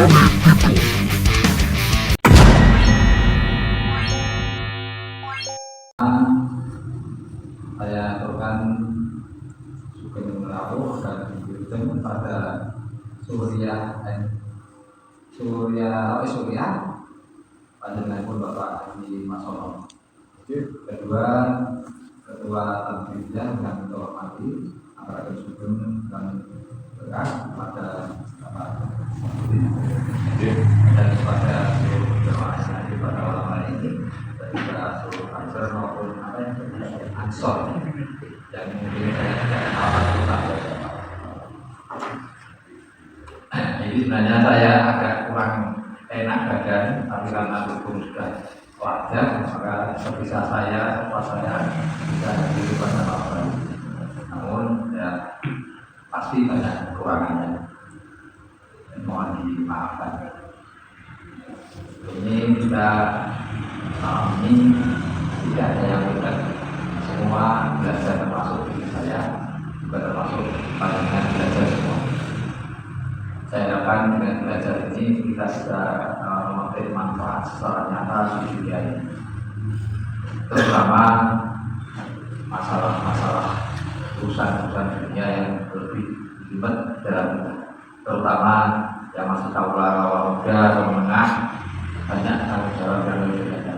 Saya aturkan Sugeng Rawuh dan Wilujeng pada Surya panjenengan pun Bapak Haji Masono. Kedua, Ketua Tanfidiyah yang kita hormati Antara Sugeng dan Beras pada Bapak dan kepada seluruh jemaah yang hadir pada malam hari ini, dan juga seluruh ansor maupun ansor yang mungkin saya tidak kenal. Jadi sebenarnya saya agak kurang enak badan, tapi karena hukum sudah wajar, maka sebisa saya bisa hadir pada malam hari. Namun ya pasti banyak kekurangannya. Mohon dimaafkan. Ini kita malam ini tidak ada yang mudah. Semua belajar termasuk diri saya, juga termasuk pandangan belajar semua. Saya harapkan dengan belajar ini kita sudah memetik manfaat secara nyata di dunia ini, terutama masalah-masalah urusan-urusan dunia yang lebih ribet dalam kita, terutama yang masih kaula muda atau menengah, banyak tanggung jawab yang lebih banyak.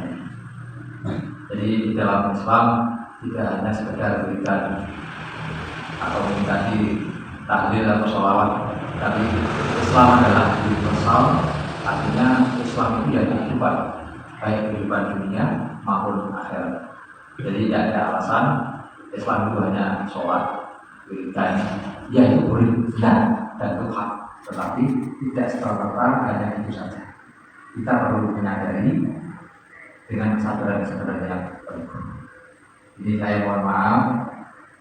Jadi di dalam Islam tidak hanya sekedar berikan atau mengingkari tahlil atau sholawat, tapi Islam adalah universal. Artinya Islam itu ya kehidupan, baik kehidupan dunia maupun akhirat. Jadi tidak ada alasan Islam itu hanya sholat, berikan, ya itu boleh benar dan Tuhan, tetapi tidak serta-merta hanya itu saja. Kita perlu menyadari dengan kesadaran yang penuh. Jadi saya mohon maaf,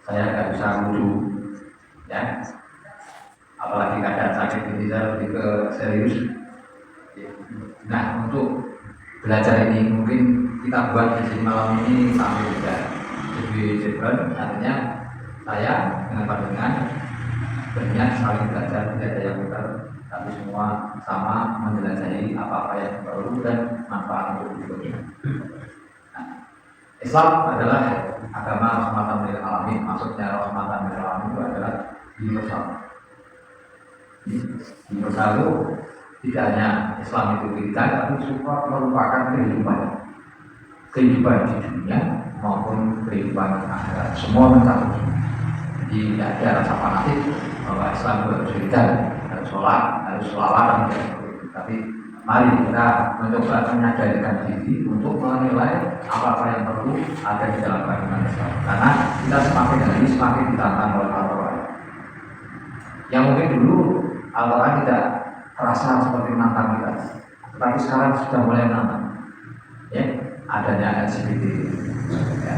saya tidak bisa lucu, ya. Apalagi keadaan sakit ini saya lebih ke serius. Nah, untuk belajar ini mungkin kita buat di sini malam ini sampai tidak lebih cepat. Artinya saya dengan pandangan berniat saling belajar, tidak ada yang mudah, tapi semua sama menjelajahi apa-apa yang baru dan manfaat untuk hidupnya. Nah, Islam adalah agama rahmatan lil alamin. Maksudnya rahmatan lil alamin itu adalah universal. Universal itu tidak hanya Islam itu berikan, tapi semua merupakan kehidupan di dunia maupun kehidupan akhirat. Semua mencakup. Jadi tidak ada rasa fanatik bahwa Islam itu harus berikan, harus sholat, harus sholawatan, tapi mari kita mencoba menyadarkan diri untuk menilai apa-apa yang perlu ada di dalam agama Islam. Karena kita semakin hari semakin ditantang oleh Al-Quran. Yang mungkin dulu Al-Quran tidak terasa seperti menantang kita, tetapi sekarang sudah mulai menantang. Ya, adanya LGBT, ya,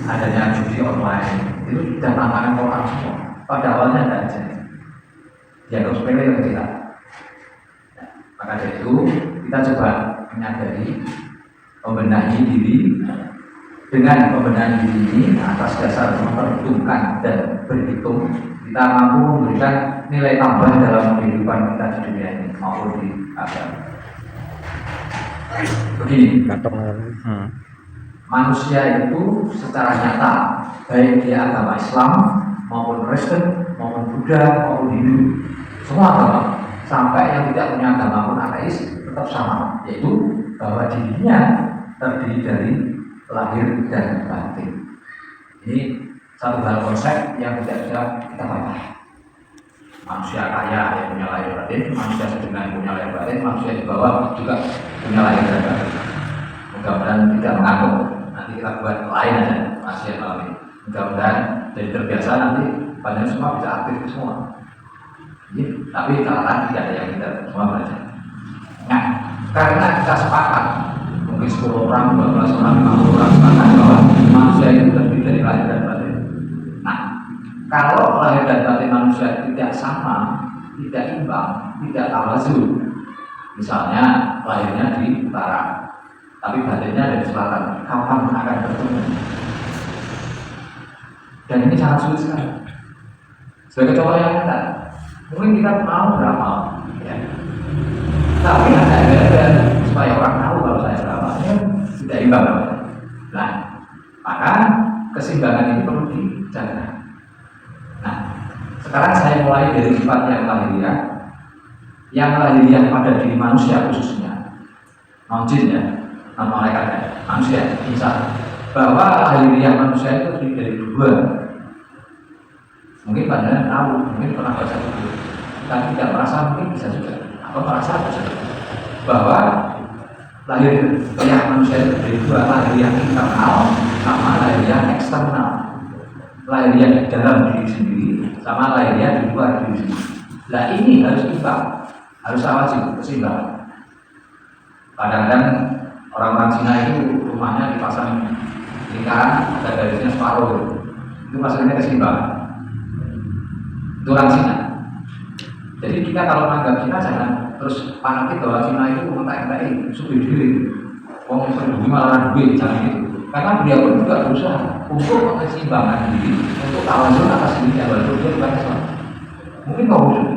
adanya judi online, itu sudah tantangan orang semua. Pada awalnya tidak ada, dianggap sepele oleh kita. Maka dari itu kita coba menyadari, membenahi diri. Dengan membenahi diri ini atas dasar memperhitungkan dan berhitung, kita mampu memberikan nilai tambah dalam kehidupan kita di dunia ini maupun di akhirat. Begini, manusia itu secara nyata, baik dia agama Islam maupun Kristen maupun Buddha maupun Hindu, semua agama, sampai yang tidak punya agama pun ateis, tetap sama, yaitu bahwa dirinya terdiri dari lahir dan batin. Ini satu hal konsep yang tidak bisa kita bantah. Manusia kaya yang punya lahir batin, manusia sederhana yang punya lahir batin, manusia di bawah juga punya lahir dan batin. Mudah-mudahan tidak mengantuk. Nanti kita buat lain aja masih malam ini. Mudah-mudahan jadi terbiasa, nanti banyak semua bisa aktif semua. Tapi catatan tidak ada yang kita semua belajar. Nah, karena kita sepakat, mungkin 10 orang, 12 orang, 50 orang sepakat bahwa manusia itu terdiri dari lahir dan batin. Nah, kalau lahir dan batin manusia tidak sama, tidak imbang, tidak tawazun, misalnya lahirnya di utara, tapi batinnya dari selatan, kapan akan bertemu? Dan ini sangat sulit sekali. Sebagai contoh yang nyata, mungkin kita mau beramal, ya. Tapi ada supaya orang tahu kalau saya berapa, tidak imbang. Nah, maka keseimbangan ini perlu dijaga. Nah, sekarang saya mulai dari sifat yang lahiriah pada diri manusia khususnya, non jin ya, non malaikat ya, manusia, insan. Bahwa lahiriah manusia itu terdiri dari dua. Mungkin pada tahu, mungkin pernah baca buku, tapi tidak merasa, mungkin bisa juga, atau merasa bisa juga. Bahwa lahiriah manusia itu terdiri dari dua, lahiriah internal sama lahiriah eksternal. Lahiriah di dalam diri sendiri sama lahiriah di luar diri sendiri. Nah ini harus imbang, harus wajib keseimbangan. Kadang-kadang orang-orang Cina itu rumahnya dipasang lingkaran, ada garisnya separuh, itu maksudnya keseimbangan. Itu orang Cina. Jadi kita kalau menganggap Cina jangan terus fanatik bahwa Cina itu mengenai sudah diri, wong berdua malah duit, jangan gitu. Karena beliau pun juga berusaha untuk keseimbangan diri, untuk tawazun atas dirinya, walaupun dia bukan Islam. Mungkin kau wujud.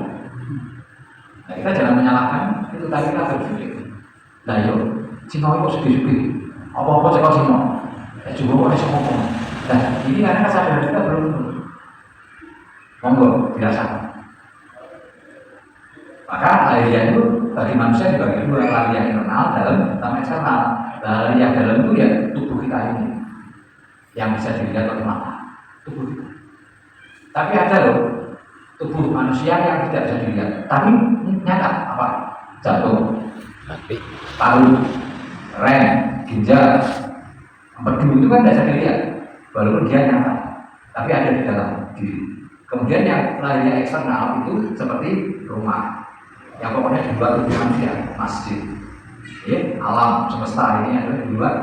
Nah, kita jangan menyalahkan itu tadi kita berpikir. Nah yuk, Cina itu sedih-sedih. Apa-apa cekal Cina. Juga boleh ngomong. Nah, ini karena kesadaran kita belum. Monggo, dirasakan. Maka lahiriah itu bagi manusia dibagi dua, lahiriah internal dalam sama eksternal. Lahiriah dalam itu ya tubuh kita ini yang bisa dilihat oleh mata, tubuh kita. Tapi ada loh tubuh manusia yang tidak bisa dilihat, tapi nyata apa? Jantung, paru, rem, ginjal, empedu itu kan tidak bisa dilihat, walaupun dia nyata, tapi ada di dalam diri. Kemudian yang lahiriah eksternal itu seperti rumah, yang pokoknya di luar tubuh manusia, masjid, ya, alam semesta ini ada di luar.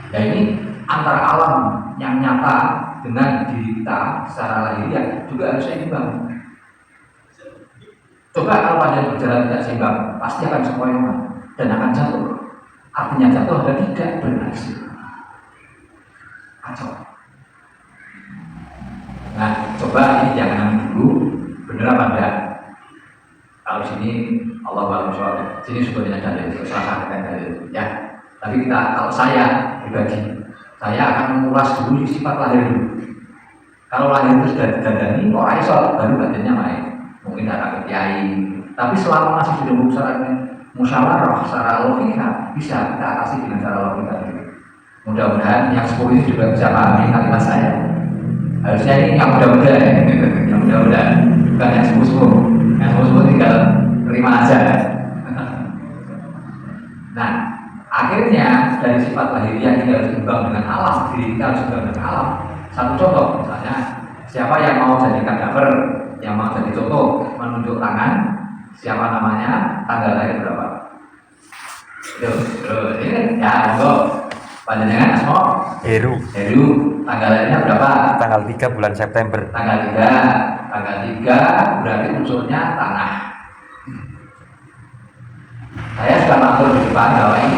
Ya ini antara alam yang nyata dengan diri kita secara lahiriah juga harus seimbang. Coba kalau pada berjalan tidak seimbang, pasti akan sempoyongan dan akan jatuh. Artinya jatuh dan tidak berhasil. Kacau. Nah, coba ini jangan dulu bener apa enggak. Kalau sini Allah SWT, sini sebenarnya dalil, salah satu dalil, ya. Tapi kalau saya pribadi, saya akan mengulas dulu sifat lahir dulu. Kalau lahir itu sudah didandani, orang iso baru badannya main. Mungkin darah kiai, tapi selama masih sudah musyawarah secara logika, bisa kita atasi dengan cara logika. Mudah-mudahan yang 10 ini juga bisa pahami kalimat saya. Harusnya ini yang mudah-mudah, yang mudah-mudahan, bukan yang 10. Yang 10 tinggal terima aja. Nah, akhirnya dari sifat lahiriah kita harus imbang dengan alam, diri kita harus imbang dengan alam. Satu contoh, misalnya siapa yang mau jadi kadaver, yang mau jadi contoh, menunjuk tangan, siapa namanya, tanggal lahir berapa? Ini ya, panjenengan asmo Heru, tanggal lahirnya berapa? Tanggal 3 bulan September. Tanggal 3 berarti unsurnya tanah. Saya sudah matur di depan bahwa ini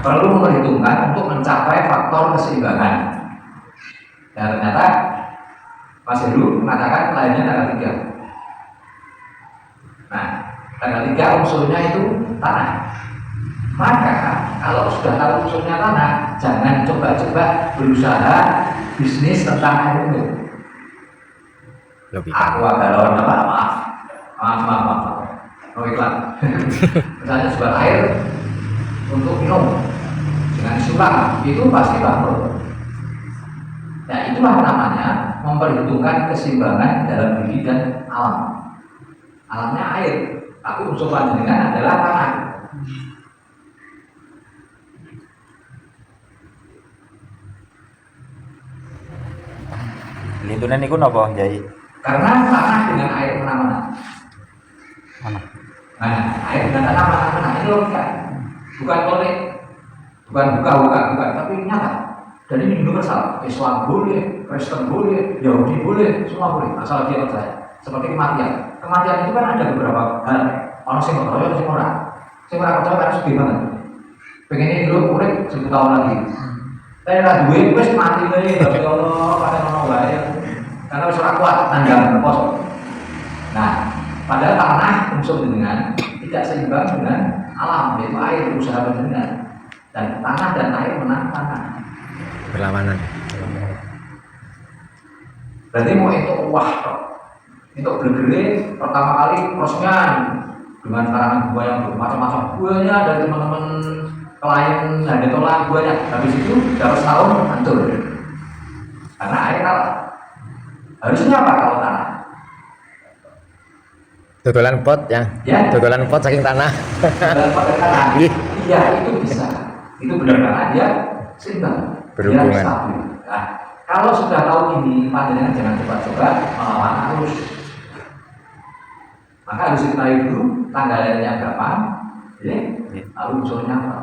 perlu memperhitungkan untuk mencapai faktor keseimbangan. Dan ternyata Mas Heru mengatakan lahirnya tanggal 3. Nah, tanggal 3 unsurnya itu tanah. Maka kalau sudah tahu unsurnya tanah, jangan coba-coba berusaha bisnis tentang air minum. Aku agak lawan maaf. Oh iklan. Misalnya sebuah air untuk minum dengan sulam itu pasti bangkrut. Nah itulah namanya memperhitungkan keseimbangan dalam diri dan alam. Alamnya air, tapi unsur panjenengan adalah tanah. Lintunan niku napa, Jai? Karena tanah dengan air mana-mana. Mana? Nah, air dengan tanah mana-mana ini logika. Bukan kolek, bukan buka, tapi nyata. Dan ini universal. Islam boleh, Kristen boleh, Yahudi boleh, semua boleh. Asal dia percaya. Seperti kematian. Kematian itu kan ada beberapa hal. Orang sing percaya, sing ora. Sing ora percaya kan sedih banget. Pengen ini dulu urip 1000 tahun lagi. Tapi ra duwe wis mati wae, ya Allah, pada ono wae. Karena wis ora kuat nanggal kosong. Nah, padahal tanah unsur dengan tidak seimbang dengan alam, yaitu air, usaha dengan dan tanah dan air menang tanah. Berlawanan. Berarti mau itu wah, itu bergerak pertama kali prosesnya dengan karangan buah yang bermacam-macam buahnya dari teman-teman klien ada tolak buahnya. Habis itu dalam setahun hancur karena air kalah. Harusnya apa kalau tanah? Dodolan pot ya. Dodolan pot saking tanah. Dodolan pot dari tanah. Iya itu bisa. Itu benar karena dia seimbang. Berhubungan. Dia stabil. Nah, kalau sudah tahu ini, panjenengan jangan coba-coba melawan arus. Maka harus diketahui dulu tanggalnya berapa, ya, lalu unsurnya apa.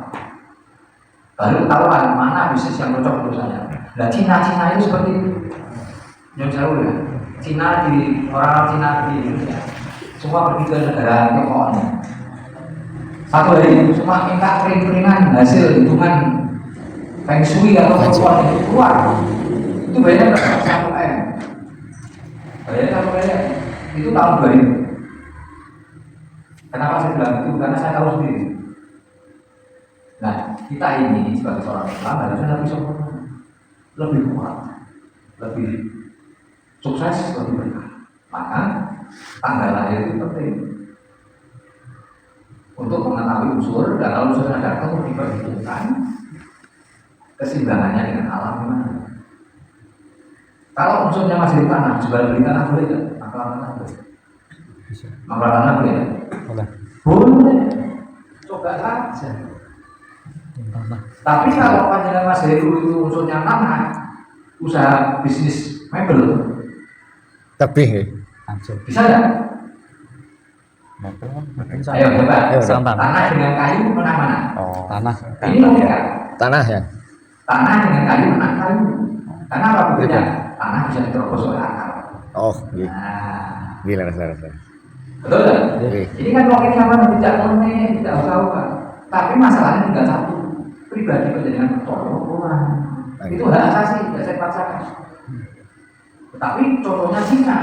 Baru tahuan mana bisnis yang cocok untuk saya. Nah, Cina itu seperti itu. Yang jauh ya. Cina orang Cina di Indonesia semua pergi ke negara Tiongkoknya. Satu hari cuma minta kering-keringan hasil hitungan feng shui atau perempuan itu keluar. Itu bayarnya berapa? 1 M. Bayarnya 1 M. Itu tahun 2000. Kenapa saya bilang itu? Karena saya tahu sendiri. Nah, kita ini sebagai seorang Islam harusnya lebih sempurna, lebih kuat, lebih sukses, lebih berkah. Maka tanggal lahir itu penting untuk mengetahui unsur, dan kalau unsurnya datang diperhitungkan keseimbangannya dengan alam gimana. Kalau unsurnya masih di tanah, jual beli tanah boleh tidak? Maklar tanah boleh. Maklar tanah boleh tidak? Boleh. Coba saja. Tapi kalau panjenengan Mas Heru itu unsurnya tanah, usaha bisnis mebel, Tebih. bisa nggak? Ayo coba. Tanah dengan kayu menang mana? Oh, Tanah. Ini logika. Tanah ya. Tanah dengan kayu menang kayu. Karena apa buktinya? Tanah bisa diterobos oleh akar. Oh, iya. Nah, Gila, betul. betul kan? Iya. Ini kan logika mana tidak aneh, tidak usah. Tapi masalahnya tinggal satu. Pribadi penjaringan tolong. Itu hak asasi, tidak saya paksakan. Tetapi contohnya Cina.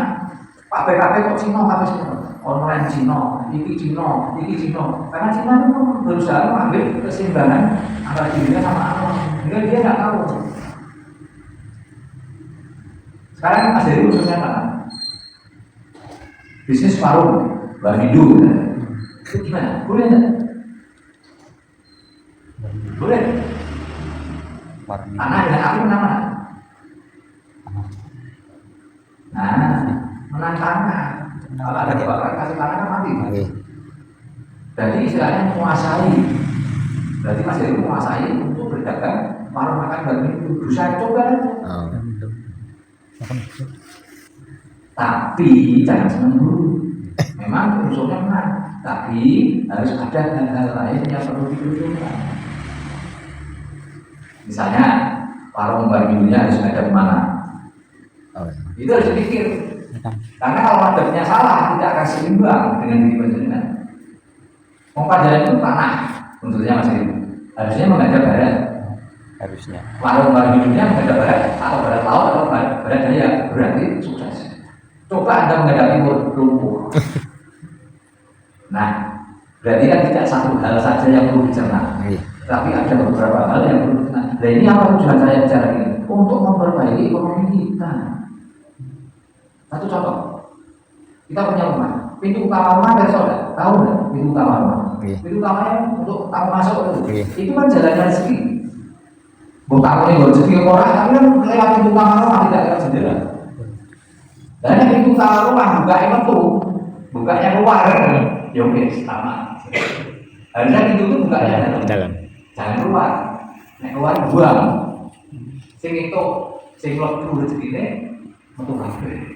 Pak BKP kok Cina, apa Cina? Online Cina, iki Cina. Karena Cina itu berusaha mengambil keseimbangan antara dirinya sama alam. Sehingga dia nggak tahu. Sekarang Mas Heri khususnya apa? Bisnis warung, Bagidu. Itu gimana? Boleh nggak? Boleh. Tanah dengan api menang mana? Nah, menang tanah. Kalau ada kebakaran kasih tanah kan mati. Oke. Jadi istilahnya menguasai. Berarti Mas Heru menguasai untuk berdagang warung makan Bagidu. Bisa coba aja. Oh. Tapi jangan senang dulu. Memang unsurnya menang, tapi harus ada hal-hal lain yang perlu diperhitungkan. Misalnya warung Bagidunya harus ngadep mana? Oh. Itu harus dipikir. Karena kalau ngadepnya salah, tidak akan seimbang dengan diri panjenengan. Panjenengan itu tanah, unsurnya masih harusnya menghadap barat. harusnya. Warung Bagidunya menghadap barat atau barat laut atau barat daya, berarti sukses. Coba Anda menghadapi lumpuh. Nah, berarti kan tidak satu hal saja yang perlu dicerna, tapi ada beberapa hal yang perlu dicerna. Nah, ini apa tujuan saya bicara ini? Untuk memperbaiki ekonomi kita. Satu contoh, kita punya rumah, pintu utama rumah dari saudara, tahu nggak? Pintu utama rumah, pintu utamanya untuk tamu masuk itu kan jalannya rezeki. Bukan tamu ini rezeki orang, tapi kan lewat pintu utama rumah tidak lewat jendela. Dan pintu utama rumah bukanya itu, bukanya keluar, ya oke sama. Harusnya pintu itu bukanya Dalam. jangan keluar, nek keluar buang. Sing itu, sing lebu rezekine metu kabeh.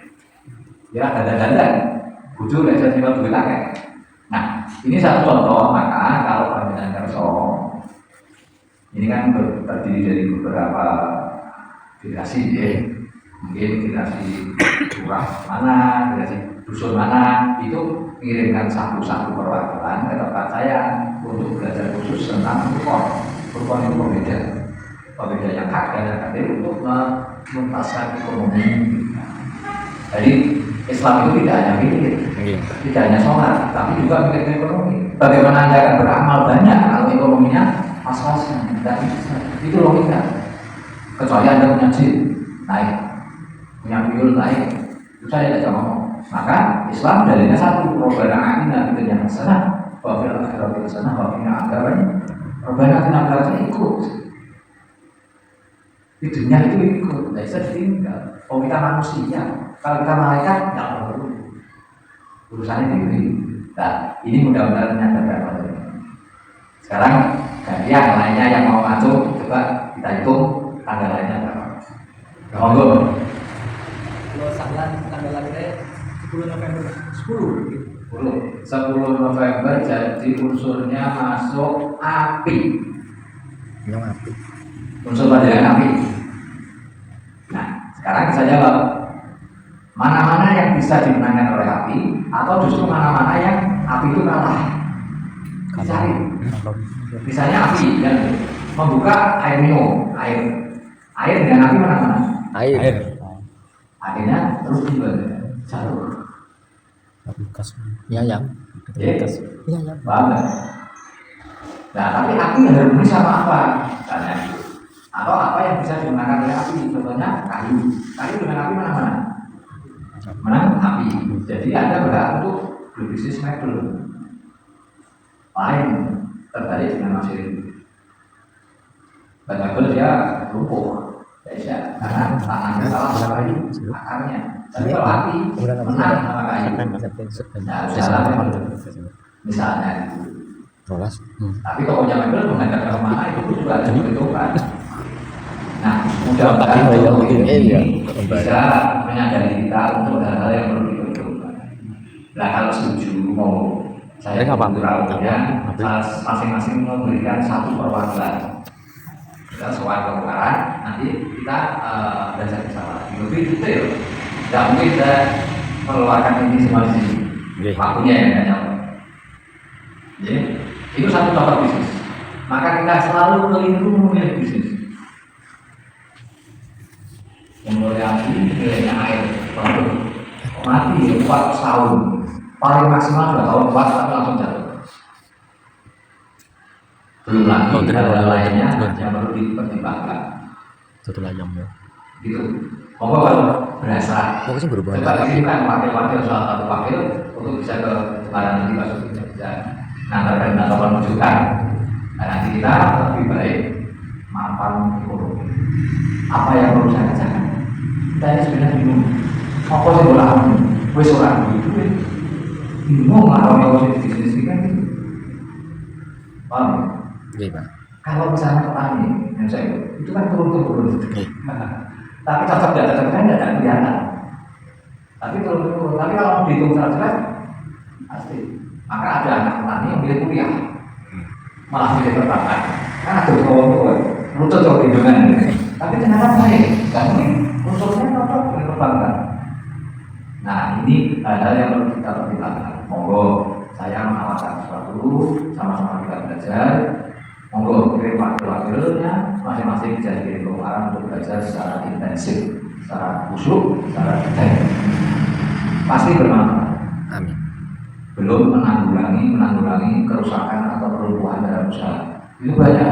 Ya dandan-dandan, bojo nek iso nyewa duit akeh. Nah, ini satu contoh. Maka kalau panjenengan kerso, ini kan terdiri dari beberapa generasi, ya. Mungkin generasi lurah mana, generasi dusun mana, itu mengirimkan satu-satu perwakilan ke tempat saya untuk belajar khusus tentang Kurkon itu pembeda yang hak dan yang adil untuk menuntaskan ekonomi. Jadi Islam itu tidak hanya fikih, Nggih. tidak hanya sholat, tapi juga mikir ekonomi. Bagaimana Anda akan beramal banyak kalau ekonominya pas-pasan? Tidak bisa. Itu logika. Kecuali Anda punya jin, naik, punya biul naik, itu saya tidak ngomong. Maka Islam dalilnya satu, Rabbana atina fid dunya hasanah wa fil akhirati hasanah wa qina adzabannar. Rabbana atina fil akhirati ikut. Di dunia itu ikut, tidak bisa ditinggal. Kalau kita manusia, kalau kita malaikat, tidak perlu. Urusannya diri. Nah, ini mudah-mudahan menyadarkan pada ini. Sekarang gantian lainnya yang mau masuk, coba kita hitung tanggal lainnya berapa. Monggo. Kalau salah tanggal lahirnya 10 November 10 November jadi unsurnya masuk api. Yang api. Unsur pelajaran api. Nah, sekarang bisa jawab. Mana-mana yang bisa dimenangkan oleh api, atau justru mana-mana yang api itu kalah. Dicari. Misalnya api yang membuka air minum, air dengan api mana-mana. Air. Akhirnya terus jalur. Ya, ya. Ya, Ya, ya. paham nggak? Nah, tapi api harus sama apa? Misalnya, atau apa yang bisa dimenangkan oleh api? Contohnya kayu. Kayu dengan api mana-mana. Menang api. Jadi Anda berhak untuk berbisnis mebel. Lain tertarik dengan mesin. Mebel dia lumpuh. Ya, karena tangan salah sama kayu akarnya. Tapi kalau api menang sama kayu. Nah, misalnya, misalnya Rolas. tapi tokonya mebel mengandalkan kemana itu juga ada perhitungan. Nah, mudah-mudahan contoh ini bisa menyadari kita untuk hal-hal yang perlu diperhitungkan. Nah, kalau setuju mau saya ya, masing-masing memberikan satu perwakilan. Kita soal kebukaran, nanti kita belajar bersama. Lebih detail. Tidak mungkin kita mengeluarkan ini semua di sini. Waktunya yang tidak nyampe. Jadi, itu satu contoh bisnis. Maka kita selalu keliru memilih bisnis. Yang mulai api, nilainya air, produk mati 4 tahun, paling maksimal 2 tahun kuat tapi langsung jatuh. Belum lagi hal lainnya yang perlu dipertimbangkan. Satu layam ya. Gitu. Monggo kalau berasa. Pokoknya berhubungan. Coba kirimkan wakil-wakil salah satu wakil untuk bisa ke barang nanti maksudnya bisa nantarkan atau menunjukkan. Nah, nanti kita lebih baik mapan ekonomi. Apa yang perlu saya kerjakan? Kita ini sebenarnya bingung. Apa sih bola kamu? Wes orang itu bingung lah kalau bisnis ini kan gitu. Paham? Iya, Pak. Kalau misalnya petani, yang saya itu kan turun-turun. Iya. Tapi cocok tidak cocok kan tidak kelihatan. Tapi turun-turun. Tapi kalau mau dihitung secara jelas, pasti. Maka ada anak petani yang milih kuliah, malah milih perbankan. Kan ada kawan-kawan, lutut kalau hitungan. Tapi ternyata baik, dan mungkin unsurnya cocok dengan perbankan. Nah, ini hal-hal yang perlu kita pertimbangkan. Monggo, saya menawarkan sesuatu, sama-sama kita belajar. Monggo kirim wakil-wakilnya, masing-masing bisa dikirim ke orang untuk belajar secara intensif, secara khusyuk, secara detail. Pasti bermanfaat. Amin. Belum menanggulangi kerusakan atau kelumpuhan dalam usaha. Itu banyak.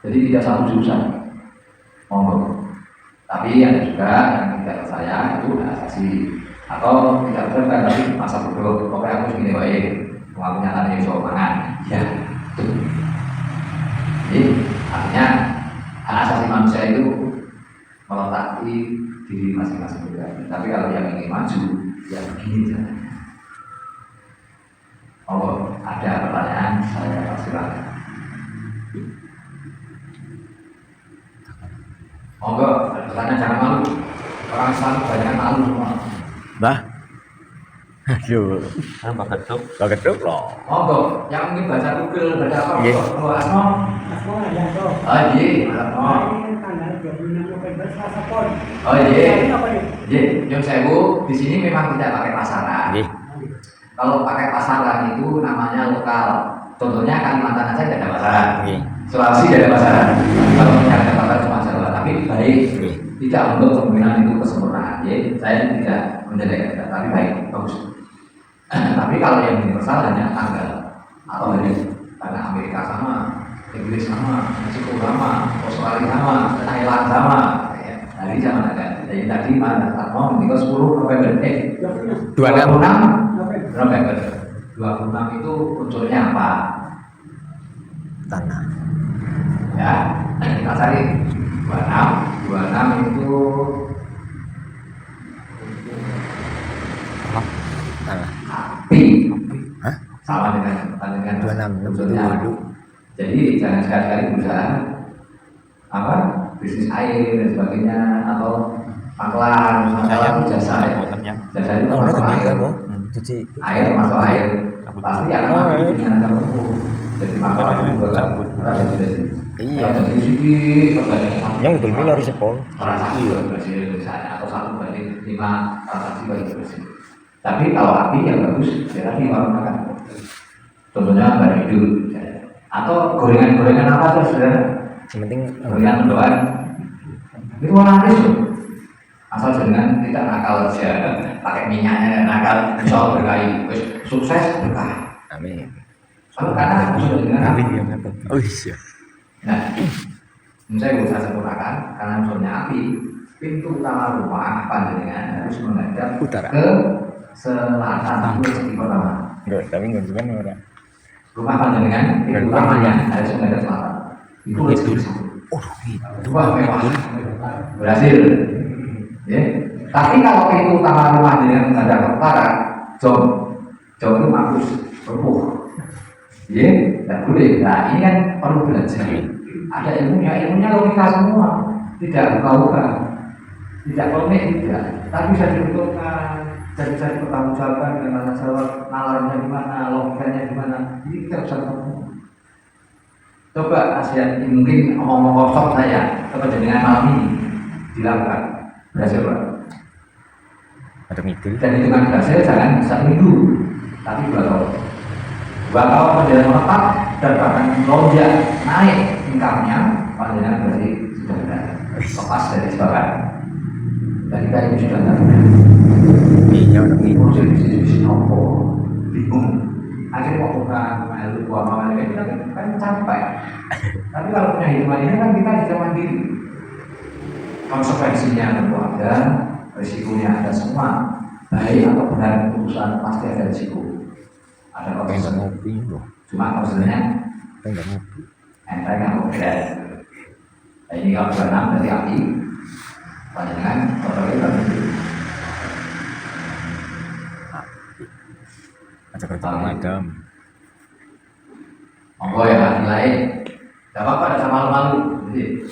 Jadi tidak satu jurusan. Monggo. Tapi ada juga yang tidak percaya itu asasi atau tidak percaya tapi masa bodoh. Pokoknya aku segini baik. Mau nyatanya bisa mangan. Ya. Jadi artinya hak asasi manusia itu meletakkan diri masing-masing juga. Tapi kalau yang ingin maju, ya begini saja. Oh, ada pertanyaan, saya silakan. Monggo, pertanyaan jangan malu. Orang Islam banyak malu semua. Bah. Aduh. Apa geduk? Geduk loh. Monggo, yang mungkin baca Google, baca apa? Nggih. Oh, Asmo. Asmo ada toh. Oh iya, Asmo. Ini tanggal 26 November Selasa Pon. Oh iya. Ini apa nih? Iya, Yang Sewu di sini memang tidak pakai pasaran. Nggih. Kalau pakai pasaran itu namanya lokal. Contohnya Kalimantan aja tidak ada pasaran. Nggih. Sulawesi tidak ada pasaran. Kalau yang ada pasaran cuma Jawa, tapi baik. Nggih. Tidak untuk kemungkinan itu kesempurnaan. Ya, saya tidak menjelek, tapi baik, bagus. Tapi kalau yang universal hanya tanggal atau hari, karena Amerika sama, Inggris sama, Meksiko sama, Australia sama, Thailand sama, ya. Dari zaman ada. Jadi tadi mana Tarno ketika 10 November, 26 November. 26 itu unsurnya apa? Tanah. Ya, kita cari 26 itu Tanah. api. Hah? Sama dengan 26 unsurnya. Jadi jangan sekali-kali berusaha apa bisnis air dan sebagainya atau pangkalan, masalah jasa ya. Jasa itu Orang masalah air, kok. Cuci. air masalah air pasti akan mati dengan ada lembu. Jadi masalah itu juga kan ada jadi. Iya. Jadi sedikit perbandingan. Yang betul betul harus sepol. Transaksi bersih misalnya atau 1/5 transaksi bagi bersih. Tapi kalau api yang bagus, ya tadi warna kan. Contohnya bara hidup, atau gorengan-gorengan apa tuh saudara? Yang penting Gorengan doang. Itu laris loh. Asal jangan tidak nakal aja, pakai minyaknya nakal, insya Allah berkahi, sukses berkah. amin. Karena dengan api. Oh iya. Nah, saya berusaha sempurnakan karena unsurnya api. Pintu utama rumah panjenengan harus menghadap Utara. ke selatan itu segi pertama. Enggak, tapi enggak juga orang. Rumah panjenengan pintu utamanya harus menghadap selatan. Itu rezeki satu. Oh, itu. Wah mewah, berhasil. Ya. Tapi kalau pintu utama rumah jenengan menghadap ke utara, jom itu mampus, roboh. Ya, tidak boleh. Nah ini kan perlu belajar. Ada ilmunya logika semua, tidak buka-buka, tidak komik, tidak. Tapi bisa dibentukkan, bisa dipertanggungjawabkan dengan tata jawab, nalarnya di mana, logikanya di mana. Ini kita bisa ketemu. Coba nasihat mungkin omong-omong kosong saya kepada dengan malam ini dilakukan, berhasil Pak. Ada mitul. Dan hitungan berhasil jangan seminggu, tapi 2 tahun. 2 tahun perjalanan menetap dan bahkan lonjak naik income-nya, panjenengan berarti sudah berhasil lepas dari sebagian. Dan kita ini sudah tahu. Iya, orang ini. Ngurus bisnis nopo, bingung. Akhirnya mau buka malu buah mawar kita kan capek. Tapi kalau punya hitungan ini kan kita bisa mandiri. Konsekuensinya tentu ada, risikonya ada semua. Baik atau benar keputusan pasti ada risiko. Ada Pengen proses. ngopi loh. Cuma maksudnya Pengen ngopi. enteng yang berbeda. Nah, ini kalau berenang dari api, panjangan kontrolnya berarti. Ada kerja pemadam. Monggo ya nilai. Tidak apa-apa ada sama malu. Jadi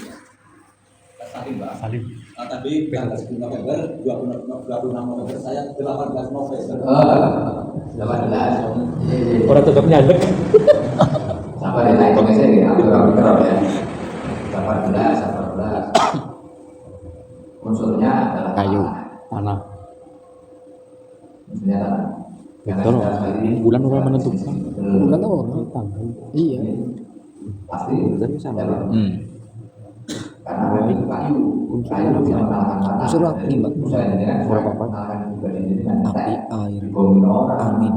Tadi Mbak Salim. Tadi tanggal 10 November, 26 November, saya 18 November. 18. Orang tetap nyadek. Sampai dia naik ke sini, aku rapi kerap ya. 18. Unsurnya adalah Kayu. tanah. Unsurnya tanah. Betul. Bulan orang menentukan. Bulan orang tanggal. Iya. Pasti Tapi sama. Karena itu kayu bisa mengalahkan tanah. Unsur api, Mbak. Saya dengan Berapa apa? mengalahkan juga dengan Api, air. dibohongin orang, Angin.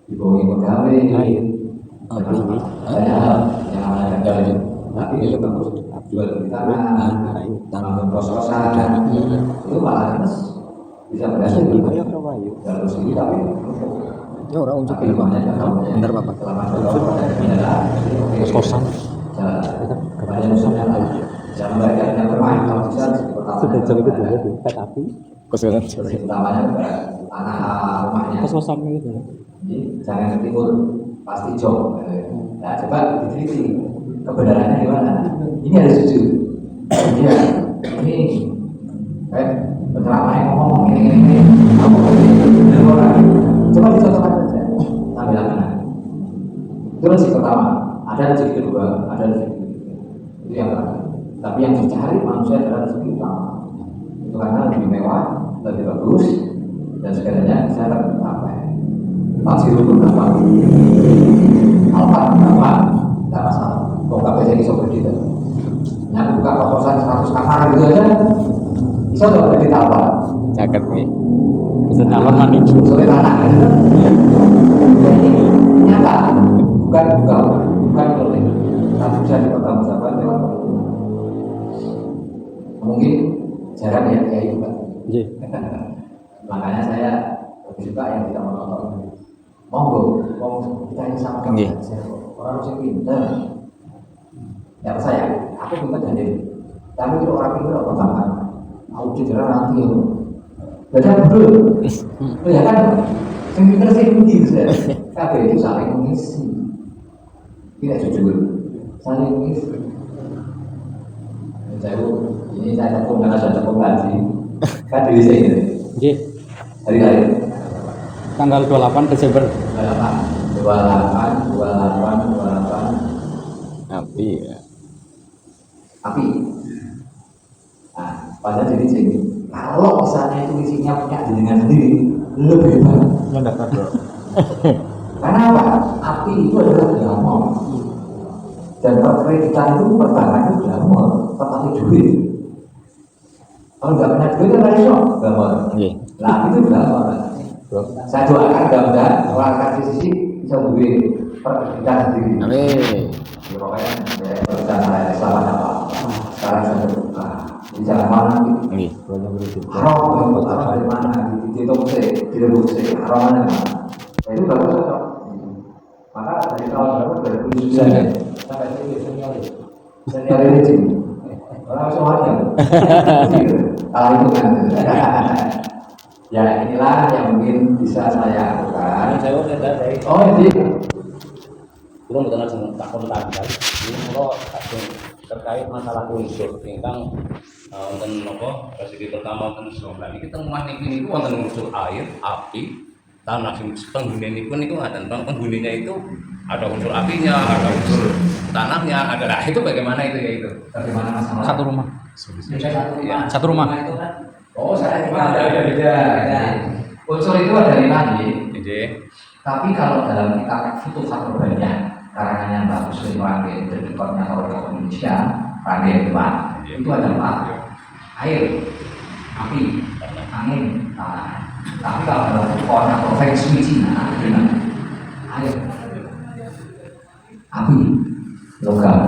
dibohongin pegawai, Air. Api. banyak hal yang namanya gagal. Tapi itu bagus. Jual beli tanah, bangun kos-kosan, itu malah minus. Bisa berhasil. Jalur sini tapi Ya orang unsur tapi banyak yang bener Bapak. Kos-kosan. Banyak usulnya lagi. Jangan banyak yang bermain kalau bisa Sudah jam itu dulu tuh, tapi kos-kosan sore. utamanya kepada anak rumahnya. Kos-kosan gitu. Jadi jangan ke timur, pasti jauh. Nah coba diteliti kebenarannya di mana. Ini harus jujur. Iya, ini penceramah yang ngomong ini. Kamu benar orang. Coba dicontohkan saja sambil lakukan. Itu rezeki pertama. Ada rezeki kedua, ada rezeki ketiga. Itu yang terakhir. Tapi yang dicari manusia adalah rezeki utama. Itu karena lebih mewah, lebih bagus, dan segalanya bisa tercapai. Pasti itu berapa? Alfa berapa? Tidak masalah. Kok KPC bisa berdiri? Yang buka kos-kosan 100 kamar gitu aja, bisa nggak berdiri apa? Jaket nih. Bisa nyalon mandi. sore tanah. Jadi nyata, bukan boleh. Tapi bisa dipertanggungjawabkan lewat mungkin jarang ya kayak itu Pak. Iya. Makanya saya lebih suka yang tidak menonton. Monggo, kita ini sama kamu. Iya. Orang harus pintar. Ya saya, aku pintar jadi. Tapi itu orang pintar apa bangga? Aku dikira nanti ya. Beda betul. Ya kan, yang pintar sih begitu. Kabeh itu saling mengisi. Tidak jujur, saling mengisi. Ini saya tepung karena saya tepung lagi. Kan diri saya ini. Iya. Hari-hari. Tanggal 28 Desember. 28. Api ya. Api. Nah, pada diri sini. Kalau misalnya itu isinya punya dengan sendiri, lebih baik. Ya enggak ada. Karena apa? Api itu adalah glamor. Dan perkreditan itu perbankan itu glamor, tetapi duit. Kalau nggak punya duit kan iso glamor. Iya. Nah, itu glamor. Saya doakan mudah-mudahan orang kasih sisi bisa duit perkreditan sendiri. Amin. Ya, pokoknya ya, perusahaan saya selamat apa? Sekarang saya terbuka. Di jalan mana? Iya. Haram dari mana? Di Tokse, di Rebukse, haram mana? Nah, itu bagus cocok. Maka dari tahun berapa? 2009 sampai senior ini orang semuanya. Kalau itu kan. Ya inilah yang mungkin bisa saya lakukan. Oh ini. Kurang betul langsung takon tanggal. Ini kalau terkait masalah unsur tentang wonten napa resiko pertama wonten somblang iki temuan iki niku wonten unsur air, api, tanah sing penggunanya niku ngaten penghuninya itu ada unsur apinya, ada unsur tanahnya, ada nah, itu bagaimana itu ya itu? Bagaimana masalah? Satu rumah. Ya. Satu rumah. Oh saya cuma ada beda. Unsur itu ada 5 Nggih. Tapi kalau dalam kitab Futuhat Banyak karangannya Mbak Muslim Rangge dan dekatnya orang Indonesia Rangge itu ada 4 air, api, angin, tanah. Tapi kalau dalam Quran atau Feng Shui Cina air, api, logam,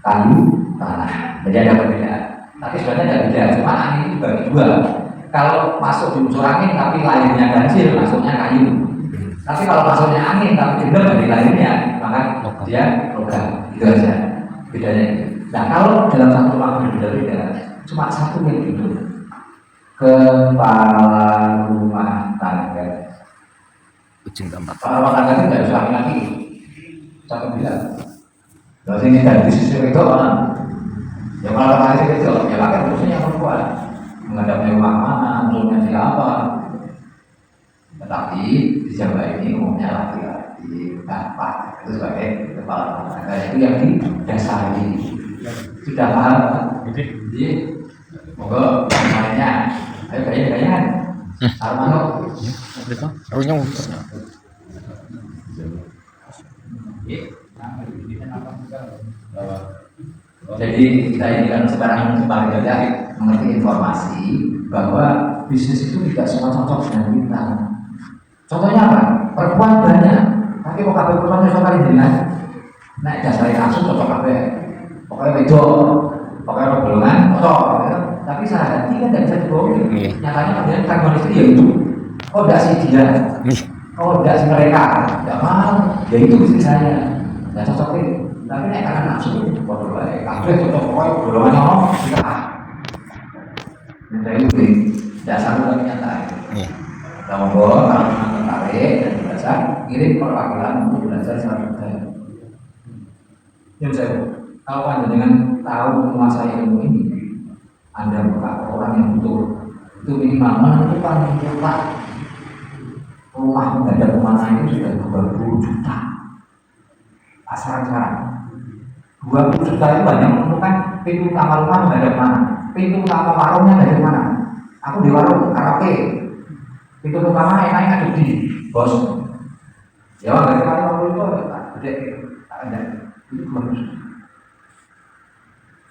kayu, tanah. Jadi ada perbedaan. Tapi sebenarnya tidak beda. Cuma angin itu bagi 2. Kalau masuk di unsur angin tapi lahirnya ganjil, masuknya kayu. Tapi kalau masuknya angin tapi benar dari lahirnya, maka dia logam. Itu aja bedanya. Nah kalau dalam satu rumah berbeda-beda, cuma satu yang hidup. Kepala rumah tangga. Ujung tempat. Kepala rumah tangga itu tidak bisa laki-laki. Sampai bilang. Terus ini dari sisi itu mana? Ya kalau laki itu, ya laki maksudnya perempuan. Menghadapnya rumah mana, unsurnya siapa. Tetapi di Jawa ini umumnya laki-laki, bapak itu sebagai kepala rumah tangga itu yang didasari. Sudah paham? Jadi, moga semuanya. Ayo gaya-gayaan. Armano. Runyong. Jadi kita ini kan sekarang paling banyak mengerti informasi bahwa bisnis itu tidak semua cocok dengan kita. Contohnya apa? Perempuan banyak, tapi kok kabeh perempuan cocok kali dengan naik dasar kasus cocok kabeh. Pokoknya wedok, pokoknya golongan cocok. Tapi sehari kan tidak bisa dibohongi. Nyatanya kemudian karbon istri ya itu. Oh tidak sih dia. Oh tidak sih mereka. Tidak mau. Ya itu bisnis saya. Tidak cocok ini. Tapi naik karena nafsu. Waduh baik. Kabeh cocok pokoknya golongan orang tidak ah. Nah itu dasar lagi nyata. Kalau kalau tertarik dan belajar, kirim perwakilan untuk belajar secara detail. Yang saya, kalau Anda dengan tahu menguasai ilmu ini, Anda bukan orang yang betul, itu minimal menentukan tempat rumah menghadap kemana itu sudah 20 juta. Sekarang 20 juta itu banyak menentukan pintu utama rumah menghadap mana, pintu utama warungnya dari mana. Aku di warung karaoke. Pintu utama enaknya ada di bos. Ya, dari kalau itu gede, ada itu bagus.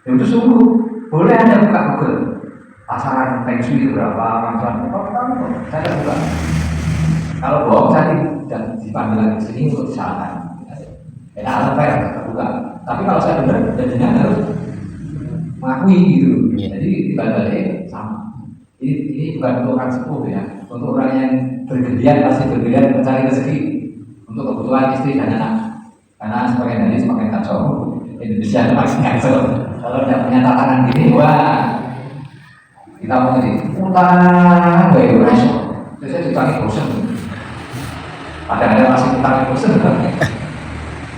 Ya itu sungguh boleh Anda buka Google, pas pasaran feng shui itu berapa, pasaran saya terbuka. Kalau bohong saya tidak dipanggil lagi ke sini untuk disalahkan. Ya alasan fair terbuka. Tapi kalau saya benar, jadinya harus mengakui gitu. Jadi dibalik sama. Ini bukan untuk orang sepuh ya, untuk orang yang bergeliat masih bergeliat mencari rezeki untuk kebutuhan istri dan anak. Karena semakin hari semakin kacau, Indonesia itu masih kacau. Kalau tidak punya tatanan gini, wah kita mau jadi utang, gue itu saya ditangi bosen. Kadang-kadang masih utang bosen.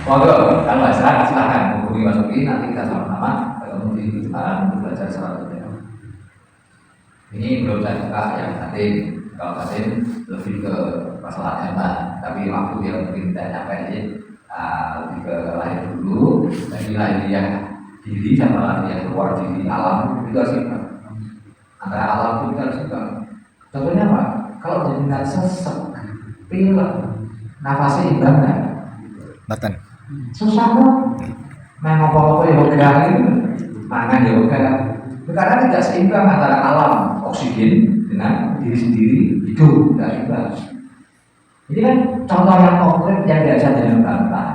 Monggo, kalau silakan hubungi Mas Uki, nanti kita sama-sama ketemu di kejutaan untuk belajar selanjutnya. Ini belum saya buka yang tadi, kalau tadi lebih ke masalah hemat, tapi waktu dia mungkin tidak nyampe aja, lebih ke lahir dulu, dan lahiriah diri sama lahiriah keluar diri alam itu harus seimbang. Antara alam itu kita harus seimbang. Contohnya apa? Kalau jenengan sesek, pilek, nafasnya imbang nggak? Batan. Susah kok. Main ngopo-ngopo yoga itu, makan yoga. Karena tidak seimbang antara alam oksigen dengan diri sendiri hidup, tidak seimbang. Ini kan contoh yang konkret yang biasa dengan bantah.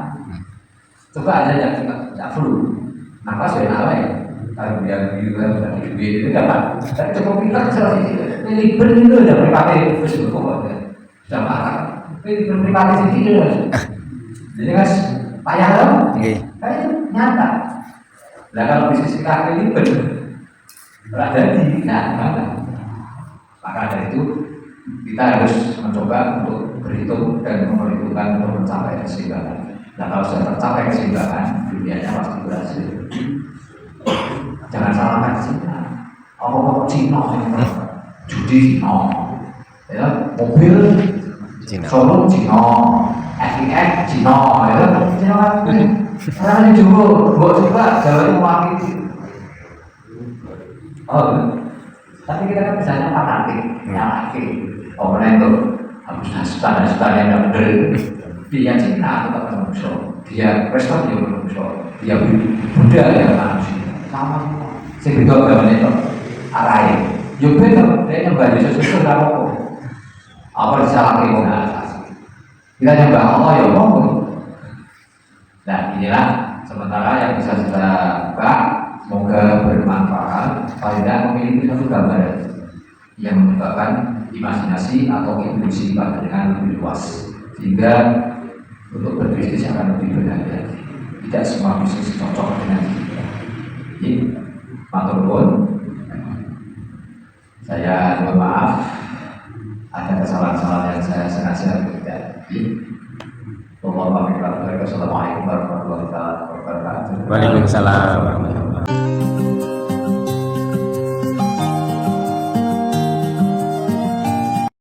Coba aja yang tidak flu, nafas ya alay. Kalau dia biru sudah hidup itu dapat. Tapi cukup kita selesai ini itu sudah berpakai bersyukur sudah marah. Ini berpakai sih itu. Jadi guys, payah dong. Kayak itu nyata. Nah kalau bisnis kita ini berada di maka dari itu kita harus mencoba untuk berhitung dan memperhitungkan untuk mencapai keseimbangan. Nah kalau sudah tercapai keseimbangan, dunianya pasti berhasil. Jangan salahkan Cina. Apa Cina ini judi Cina, ya mobil Solo Cina, FX Cina, ya Cina orang ini juga buat juga Jawa itu mewakili. Oh, tapi kita kan misalnya fanatik, nyalaki, itu harus standar yang tidak benar. Dia Cina tetap manusia, dia Kristen dia manusia, dia Buddha dia manusia, sama semua. Saya berdoa kepada itu, arai. Yo betul, dia nyembah Yesus itu tidak apa-apa. Apa disalahkan orang asasi? Kita nyembah Allah ya Allah. Nah inilah sementara yang bisa kita buka. Semoga bermanfaat. Paling memiliki satu gambaran yang menyebabkan imajinasi atau intuisi pada dengan lebih luas, sehingga untuk berbisnis akan lebih berhati-hati. Tidak semua bisnis cocok dengan kita. Jadi, matur nuwun. Saya mohon maaf ada kesalahan-kesalahan yang saya sengaja tidak. Assalamualaikum warahmatullahi wabarakatuh. Waalaikumsalam warahmatullahi wabarakatuh.